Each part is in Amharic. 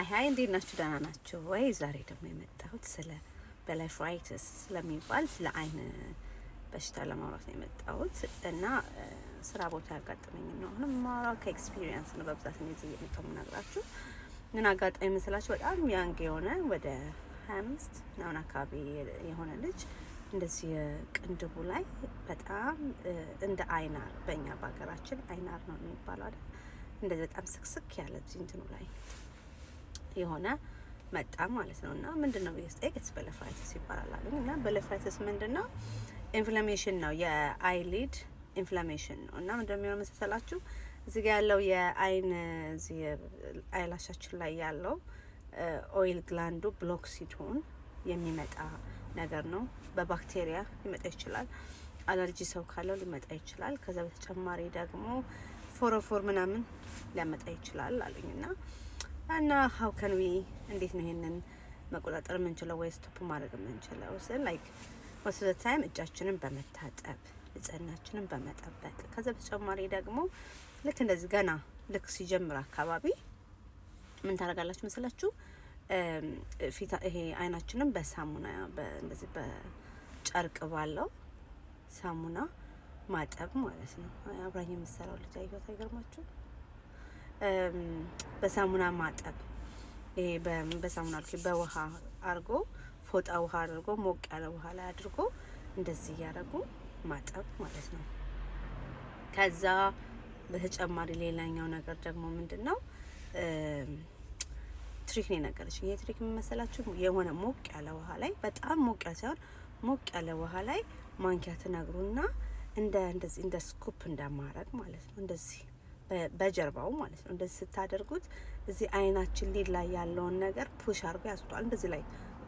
ሃይ እንዴት ናችሁ? ደህና ናችሁ ወይ? ዛሬ ደግሞ የመጣሁት ስለ ብሌፋራይተስ ስለሚባል ስለ አይን በሽታ ለማውራት ነው የመጣሁት እና ስራ ቦታ ያጋጠመኝ ነው። አሁንም ማውራው ከኤክስፒሪየንስ ነው። በብዛት እንደዚህ እየመጣሁ የምነግራችሁ ምን አጋጠመኝ መሰላችሁ? በጣም ያንግ የሆነ ወደ 25 ምናምን አካባቢ የሆነ ልጅ እንደዚህ ቅንድቡ ላይ በጣም እንደ አይናር፣ በእኛ በሀገራችን አይናር ነው የሚባለው አይደል? እንደዚህ በጣም ስክስክ ያለ እንትኑ ላይ የሆነ መጣ ማለት ነው። እና ምንድነው ብዬ ብሌፋራይተስ ይባላል አሉኝ። እና ብሌፋራይተስ ምንድነው? ኢንፍላሜሽን ነው፣ የአይሊድ ኢንፍላሜሽን ነው። እና ምንድነው የሚሆነው መሰላችሁ? እዚህ ጋር ያለው የአይን እዚህ አይላሻችን ላይ ያለው ኦይል ግላንዱ ብሎክ ሲሆን የሚመጣ ነገር ነው። በባክቴሪያ ሊመጣ ይችላል። አለርጂ ሰው ካለው ሊመጣ ይችላል። ከዛ በተጨማሪ ደግሞ ፎሮፎር ምናምን ሊያመጣ ይችላል አሉኝና እና how can we እንዴት ነው ይሄንን መቆጣጠር የምንችለው ወይ ስቶፕ ማድረግ የምንችለው? ላይክ most of the time እጃችንን በመታጠብ ንጽህናችንን በመጠበቅ ከዛ በተጨማሪ ደግሞ ልክ እንደዚህ ገና ልክ ሲጀምር አካባቢ ምን ታደርጋላችሁ መሰላችሁ? ይሄ አይናችንን በሳሙና እንደዚህ በጨርቅ ባለው ሳሙና ማጠብ ማለት ነው። አብራኝ የምትሰራው ልጅ አይገታ ይገርማችሁ። በሳሙና ማጠብ ይሄ በሳሙና በውሃ አድርጎ ፎጣ ውሃ አድርጎ ሞቅ ያለ ውሃ ላይ አድርጎ እንደዚህ እያደረጉ ማጠብ ማለት ነው። ከዛ በተጨማሪ ሌላኛው ነገር ደግሞ ምንድነው ትሪክ ነው ነገርሽ። ይሄ ትሪክ ምን መሰላችሁ? የሆነ ሞቅ ያለ ውሃ ላይ በጣም ሞቅ ያለ ሳይሆን ሞቅ ያለ ውሃ ላይ ማንኪያ ትነግሩና እንደዚህ እንደ ስኩፕ እንደማረግ ማለት ነው። እንደዚህ በጀርባው ማለት ነው። እንደዚህ ስታደርጉት እዚህ አይናችን ሊድ ላይ ያለውን ነገር ፑሽ አድርጎ ያስወጣል። እንደዚህ ላይ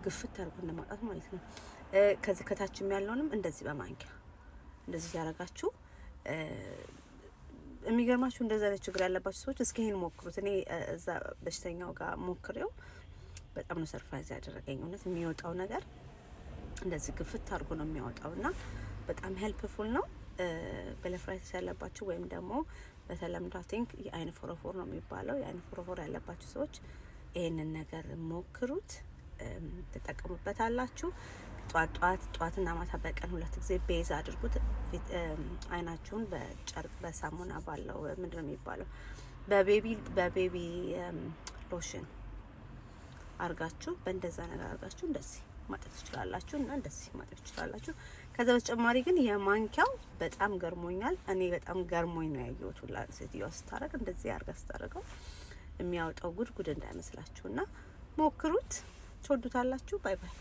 ግፍት አድርጎ እንደማውጣት ማለት ነው። ከዚህ ከታችም ያለውንም እንደዚህ በማንኪያ እንደዚህ ያደርጋችሁ። የሚገርማችሁ እንደዛ አይነት ችግር ያለባችሁ ሰዎች እስኪ ይሄን ሞክሩት። እኔ እዛ በሽተኛው ጋር ሞክሬው በጣም ነው ሰርፕራይዝ ያደረገኝ። እውነት የሚወጣው ነገር እንደዚህ ግፍት አድርጎ ነው የሚያወጣው እና በጣም ሄልፕፉል ነው። ብሌፋራይተስ ያለባችሁ ወይም ደግሞ በተለምዶ ቲንክ የአይን ፎሮፎር ነው የሚባለው፣ የአይን ፎሮፎር ያለባችሁ ሰዎች ይሄንን ነገር ሞክሩት፣ ትጠቀሙበታላችሁ። ጧትና ማታ በቀን 2 ጊዜ ቤዝ አድርጉት። አይናችሁን በጨርቅ በሳሙና ባለው ምንድነው የሚባለው በቤቢ ሎሽን አርጋችሁ በእንደዛ ነገር አርጋችሁ እንደዚህ ማጠብ ትችላላችሁ እና እንደዚህ ማጠብ ትችላላችሁ። ከዛ በተጨማሪ ግን የማንኪያው በጣም ገርሞኛል። እኔ በጣም ገርሞኝ ነው ያየሁት። ሁላ ሴትዮዋ ስታረግ እንደዚህ አርጋ ስታረገው የሚያወጣው ጉድ እንዳይመስላችሁና ሞክሩት፣ ትወዱታላችሁ። ባይ ባይ።